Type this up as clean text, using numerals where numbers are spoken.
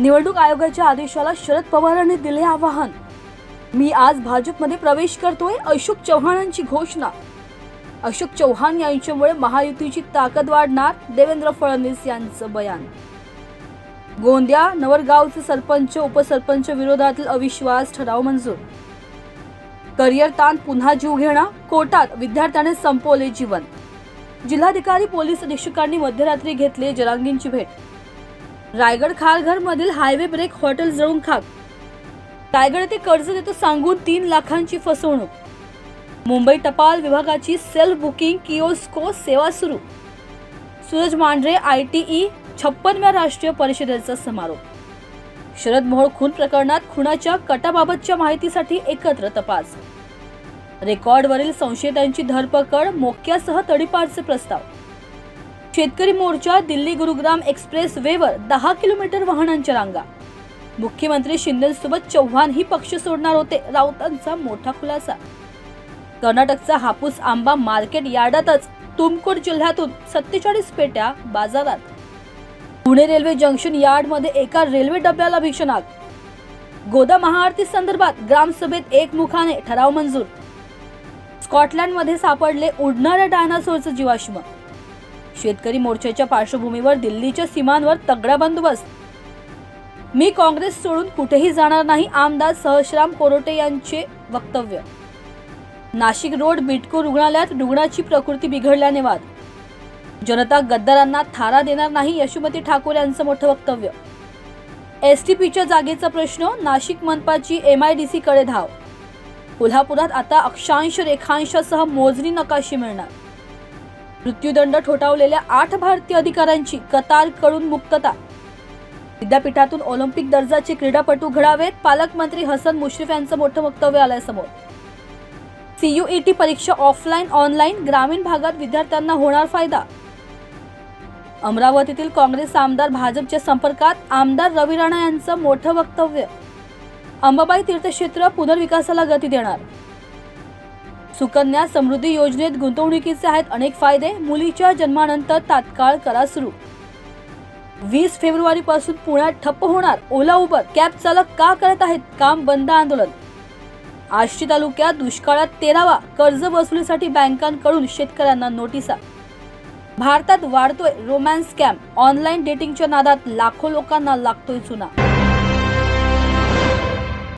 निवडणूक आयोगाच्या आदेशाला शरद पवारांनी दिले आवाहन। मी आज भाजपमध्ये प्रवेश करतोय, अशोक चव्हाणांची घोषणा। अशोक चव्हाण यांच्यामुळे महायुतीची ताकद वाढणार, देवेंद्र फडणवीस यांचं बयान। गोंदिया नवरगावचे सरपंच उपसरपंच विरोधातील अविश्वास ठराव मंजूर। करिअर ताण पुन्हा जीव घेणा, कोर्टात विद्यार्थ्याने संपवले जीवन। जिल्हाधिकारी पोलीस अधीक्षकांनी मध्यरात्री घेतले जरांगींची भेट। रायगड खारघर मधील हायवे ब्रेक हॉटेल जळून खाक। रायगड येथे कर्ज देतो सांगून 3 लाखांची फसवणूक। मुंबई टपाल विभागाची सेल्फ बुकिंग किओस्को सेवा सुरू। सूरज मांढरे ITE 56व्या राष्ट्रीय परिषदेचा समारोप। शरद मोहोळ खून प्रकरणात खुनाच्या कटाबाबतच्या माहितीसाठी एकत्र तपास। रेकॉर्डवरील संशयितांची धरपकड, मोक्यासह तडीपारचे प्रस्ताव। शेतकरी मोर्चा दिल्ली गुरुग्राम एक्सप्रेस वेवर 10 किलोमीटर वाहनांच्या रांगा। मुख्यमंत्री शिंदेसोबत चव्हाण ही पक्ष सोडणार होते, राऊतांचा मोठा खुलासा। कर्नाटकचा हापूस आंबा मार्केट यार्डातच, तुमकुर जिल्ह्यातून 47 पेट्या बाजारात। पुणे रेल्वे जंक्शन यार्ड मध्ये एका रेल्वे डब्याला भीषण आग। गोदा महाआरती संदर्भात ग्रामसभेत एकमुखाने ठराव मंजूर। स्कॉटलंड मध्ये सापडले उडणाऱ्या डायनासोरचं जीवाश्म। शेतकरी मोर्चाच्या पार्श्वभूमीवर दिल्लीच्या सीमांवर तगडा बंदोबस्त। मी काँग्रेस सोडून कुठेही जाणार नाही, आमदार सहस्राम कोरोटे यांचे वक्तव्य। नाशिक रोड बिटको रुग्णालयात रुग्णाची प्रकृती बिघडल्याने वाद। जनता गद्दारांना थारा देणार नाही, यशोमती ठाकूर यांचं मोठं वक्तव्य। STPच्या जागेचा प्रश्न, नाशिक मनपाची MIDC कडे धाव। कोल्हापुरात आता अक्षांश रेखांशासह मोजणी नकाशे मिळणार। मृत्यूदंड ठोठावलेल्या 8 भारतीय अधिकाऱ्यांची कतारकडून मुक्तता। विद्यापीठातून ऑलिम्पिक दर्जाचे क्रीडापटू घडावेत, पालकमंत्री हसन मुश्रीफ यांचं मोठं वक्तव्य आलंय समोर। CUET परीक्षा ऑफलाईन ऑनलाईन, ग्रामीण भागात विद्यार्थ्यांना होणार फायदा। अमरावतीतील काँग्रेस आमदार भाजपच्या संपर्कात, आमदार रवी राणा यांचं मोठं वक्तव्य। अंबाबाई तीर्थक्षेत्र पुनर्विकासाला गती देणार। सुकन्या समृद्धी योजनेत गुंतवणुकीचे आहेत अनेक फायदे, मुलीच्या जन्मानंतर तात्काळ करा सुरू। 20 फेब्रुवारीपासून पुण्यात ठप्प होणार ओला उबर, कॅब चालक का करत आहेत काम बंद आंदोलन। आष्टी तालुक्यात दुष्काळात 13वा कर्ज वसुलीसाठी बँकांकडून शेतकऱ्यांना नोटिसा। भारतात वाढतोय रोमॅन्स स्कॅम, ऑनलाईन डेटिंगच्या नादात लाखो लोकांना लागतोय चुना।